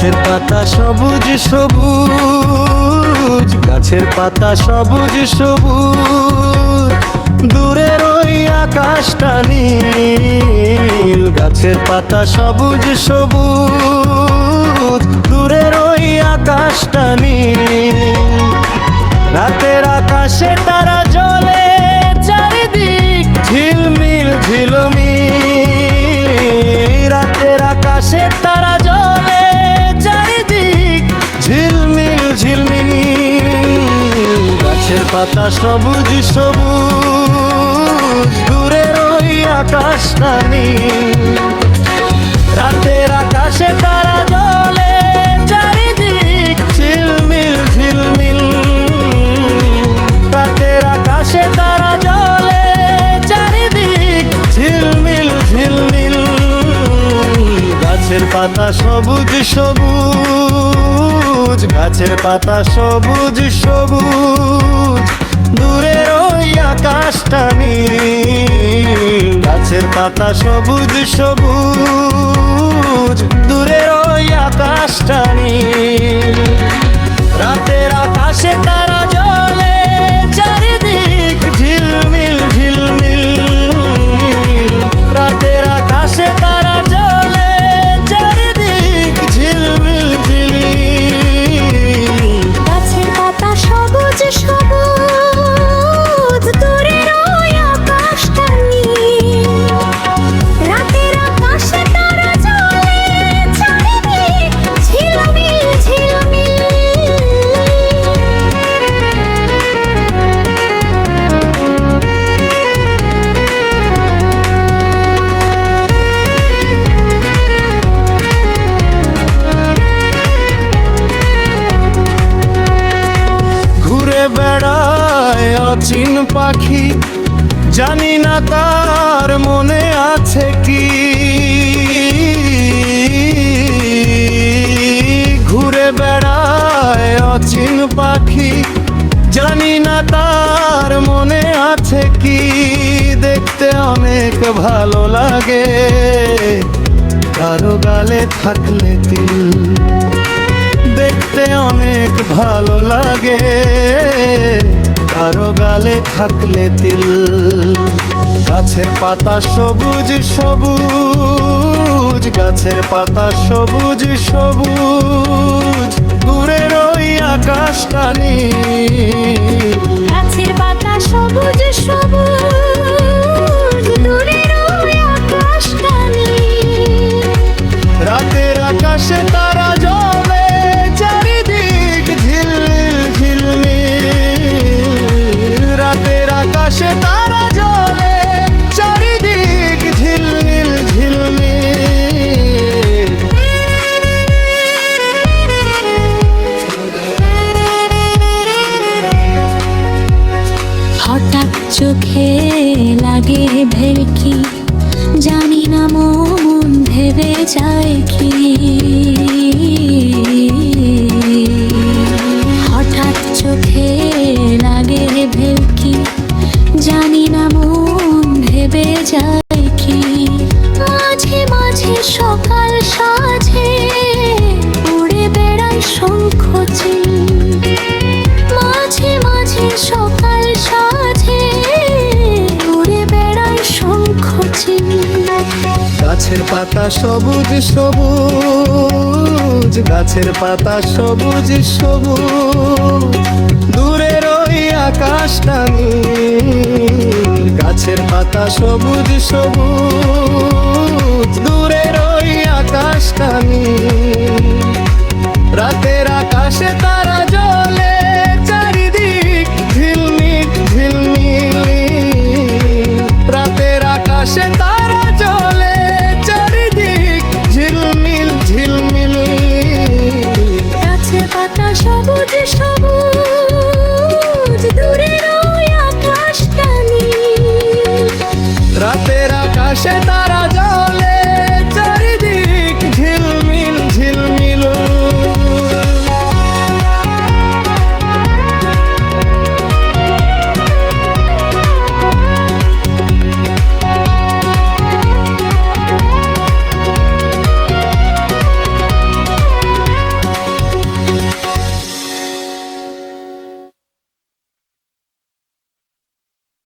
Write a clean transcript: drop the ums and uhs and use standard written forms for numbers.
গাছের পাতা সবুজ সবুজ, গাছের পাতা সবুজ সবুজ, দূরের ওই আকাশটা নীল। গাছের পাতা সবুজ সবুজ, দূরের ওই আকাশটা নীল। রাতের আকাশে তারা জ্বলে, চারিদিক ঝিলমিল ঝিলমিল। রাতের আকাশে তারা জ্বলে, চারিদিক ঝিলমিল ঝিলমিল। গাছের পাতা সবুজ সবুজ, দূরের ওই আকাশটা নীল। রাতের আকাশে তারা জ্বলে, চারিদিক ঝিলমিল ঝিলমিল। রাতের আকাশে তারা জ্বলে, চারিদিক ঝিলমিল ঝিলমিল। গাছের পাতা সবুজ সবুজ, গাছের পাতা সবুজ সবুজ, দূরের ওই আকাশটা নীল। গাছের পাতা সবুজ সবুজ, দূরের ওই আকাশটা নীল। রাতের আকাশে তারা জ্বলে, চারিদিক ঝিলমিল ঝিলমিল। রাতের আকাশে তারা জ্বলে, চারিদিক ঝিলমিল ঝিলমিল। গাছের পাতা সবুজ সবুজ, দূরের ওই আকাশটা নীল। রাতের আকাশে তারা জ্বলে, চারিদিক ঝিলমিল ঝিলমিল। ঘুরে বেড়ায় অচিন পাখি, জানি না তার মনে আছে কি। ঘুরে বেড়ায় অচিন পাখি, জানি না তার মনে আছে কি। দেখতে অনেক ভালো লাগে, কারো গালে থাকলে তিল। দেখতে অনেক ভালো লাগে, কারো গালে থাকলে তিল। গাছের পাতা সবুজ সবুজ, গাছের পাতা সবুজ সবুজ, দূরের ওই আকাশটা নীল। গাছের পাতা সবুজ সবুজ, দূরের ওই আকাশটা নীল। রাতের আকাশে তারা জ্বলে, চারিদিক ঝিলমিল ঝিলমিল। রাতের আকাশে তারা জ্বলে, চারিদিক ঝিলমিল ঝিলমিল। হঠাৎ চোখে লাগে ভেলকি, জানি না মন ভেবে যায় কি। হঠাৎ চোখে লাগে ভেলকি, জানি না মন ভেবে যায় কি। মাঝে মাঝে সকাল সাজে, উড়ে বেড়ায় শঙ্খ চিল। মাঝে মাঝে সকাল সাজে, উড়ে বেড়ায় শঙ্খ চিল। গাছের পাতা সবুজ সবুজ, গাছের পাতা সবুজ সবুজ, দূরের ওই আকাশটা নীল। গাছের পাতা সবুজ সবুজ, দূরের ওই আকাশটা নীল। রাতের আকাশে তারা জ্বলে, চারিদিক ঝিলমিল ঝিলমিল। রাতের আকাশে তারা জ্বলে, চারিদিক ঝিলমিল ঝিলমিল। গাছের পাতা সবুজ সবুজ, দূরের ওই আকাশটা নীল। রাতের আকাশে তারা